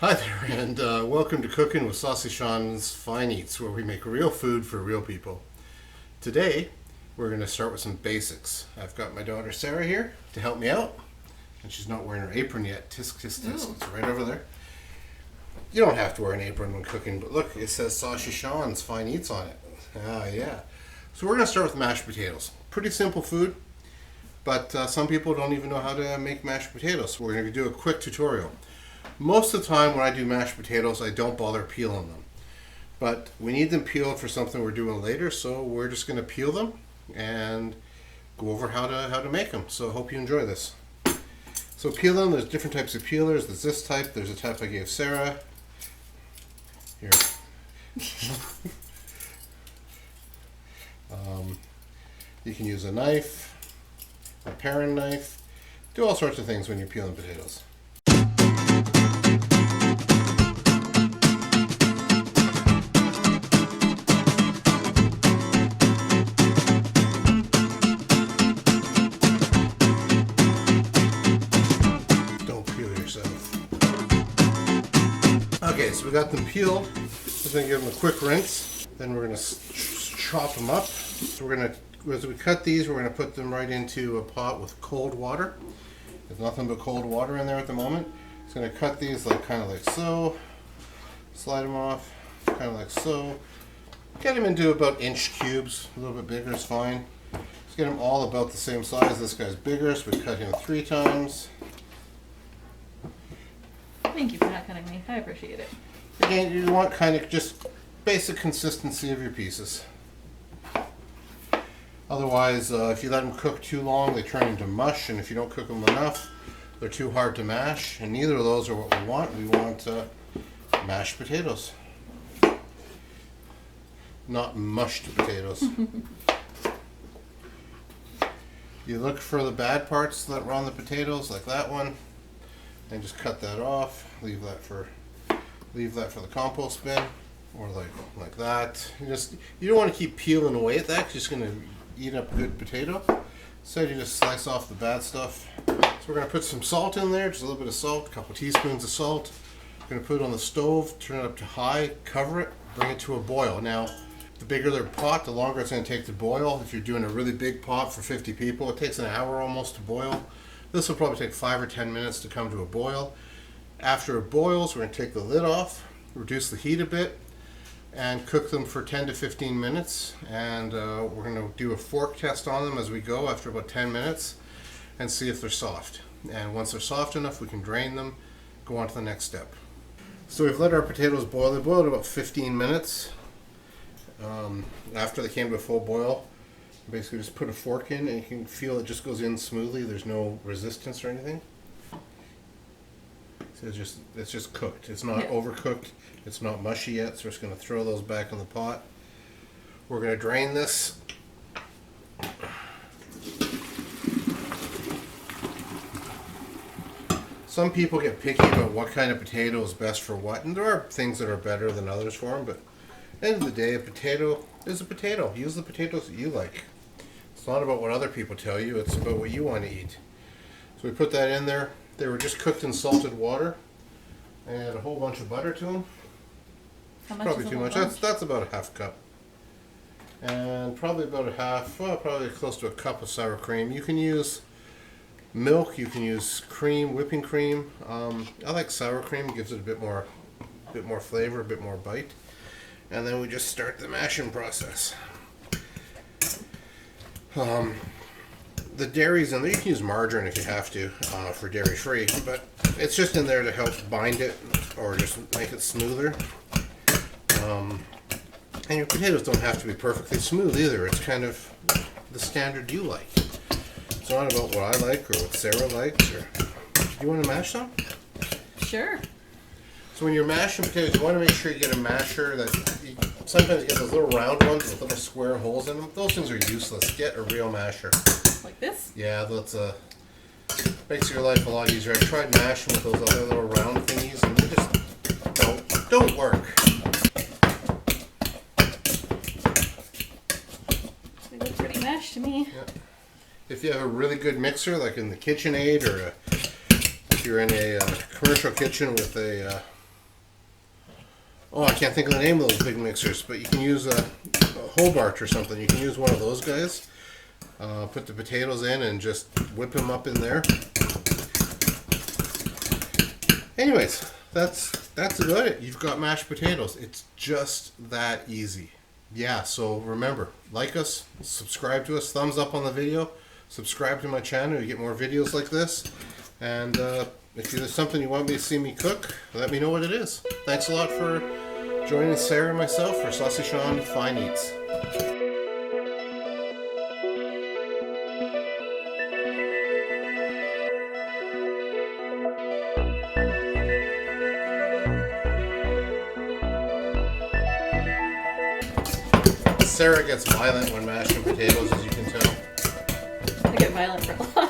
Hi there, and welcome to Cooking with Saucy Sean's Fine Eats, where we make real food for real people. Today, we're going to start with some basics. I've got my daughter Sarah here to help me out, and she's not wearing her apron yet. Tisk, tisk, tisk. Ooh. It's right over there. You don't have to wear an apron when cooking, but look, it says Saucy Sean's Fine Eats on it. Ah, yeah. So we're going to start with mashed potatoes. Pretty simple food, but some people don't even know how to make mashed potatoes. So we're going to do a quick tutorial. Most of the time when I do mashed potatoes, I don't bother peeling them. But we need them peeled for something we're doing later, so we're just going to peel them and go over how to make them. So I hope you enjoy this. So peel them, there's different types of peelers. There's this type, there's a type I gave Sarah. Here. You can use a knife, a paring knife, do all sorts of things when you're peeling potatoes. Okay, so we got them peeled. Just gonna give them a quick rinse. Then we're gonna chop them up. So we're gonna, as we cut these, we're gonna put them right into a pot with cold water. There's nothing but cold water in there at the moment. Just gonna cut these kind of like so. Slide them off, kind of like so. Get them into about inch cubes. A little bit bigger is fine. Just get them all about the same size. This guy's bigger, so we cut him 3 times. Thank you for not cutting me. I appreciate it. Again, you want kind of just basic consistency of your pieces. Otherwise, if you let them cook too long, they turn into mush, and if you don't cook them enough, they're too hard to mash, and neither of those are what we want. We want mashed potatoes, not mushed potatoes. You look for the bad parts that were on the potatoes, like that one, and just cut that off. Leave that for the compost bin, or like that. You don't want to keep peeling away at that, 'cause you're just going to eat up a good potato. So you just slice off the bad stuff. So we're going to put some salt in there, just a little bit of salt, a couple teaspoons of salt. We're going to put it on the stove, turn it up to high, cover it, bring it to a boil. Now, the bigger the pot, the longer it's going to take to boil. If you're doing a really big pot for 50 people, it takes an hour almost to boil. This will probably take 5 or 10 minutes to come to a boil. After it boils, we're going to take the lid off, reduce the heat a bit, and cook them for 10 to 15 minutes. And we're going to do a fork test on them as we go after about 10 minutes and see if they're soft. And once they're soft enough, we can drain them, go on to the next step. So we've let our potatoes boil. They boiled about 15 minutes. After they came to a full boil, basically just put a fork in and you can feel it just goes in smoothly. There's no resistance or anything. So it's just cooked. It's not overcooked. It's not mushy yet, so we're just going to throw those back in the pot. We're going to drain this. Some people get picky about what kind of potato is best for what, and there are things that are better than others for them, but at the end of the day, a potato is a potato. Use the potatoes that you like. It's not about what other people tell you, it's about what you want to eat. So we put that in there. They were just cooked in salted water. Add a whole bunch of butter to them. How much Probably is a too whole much. bunch? That's about a half cup. And probably about a half, well, probably close to a cup of sour cream. You can use milk, you can use cream, whipping cream. I like sour cream, it gives it a bit more flavor, a bit more bite. And then we just start the mashing process. The dairy's in there. You can use margarine if you have to for dairy free, but it's just in there to help bind it or just make it smoother. And your potatoes don't have to be perfectly smooth either. It's kind of the standard you like. It's not about what I like or what Sarah likes. Or do you want to mash some? Sure. So when you're mashing potatoes, you want to make sure you get a masher that sometimes you get those little round ones with little square holes in them. Those things are useless. Get a real masher. Like this? Yeah, that's makes your life a lot easier. I tried mashing with those other little round thingies, and they just don't work. They look pretty mashed to me. Yeah. If you have a really good mixer, like in the KitchenAid, or if you're in a commercial kitchen with a Oh, I can't think of the name of those big mixers, but you can use a Hobart or something. You can use one of those guys. Put the potatoes in and just whip them up in there. Anyways, that's about it. You've got mashed potatoes. It's just that easy. Yeah, so remember, like us, subscribe to us, thumbs up on the video, subscribe to my channel. You get more videos like this. And if there's something you want me to see me cook, let me know what it is. Thanks a lot for joining Sarah and myself for Saucy Sean Fine Eats. Sarah gets violent when mashing potatoes, as you can tell. I get violent for a lot.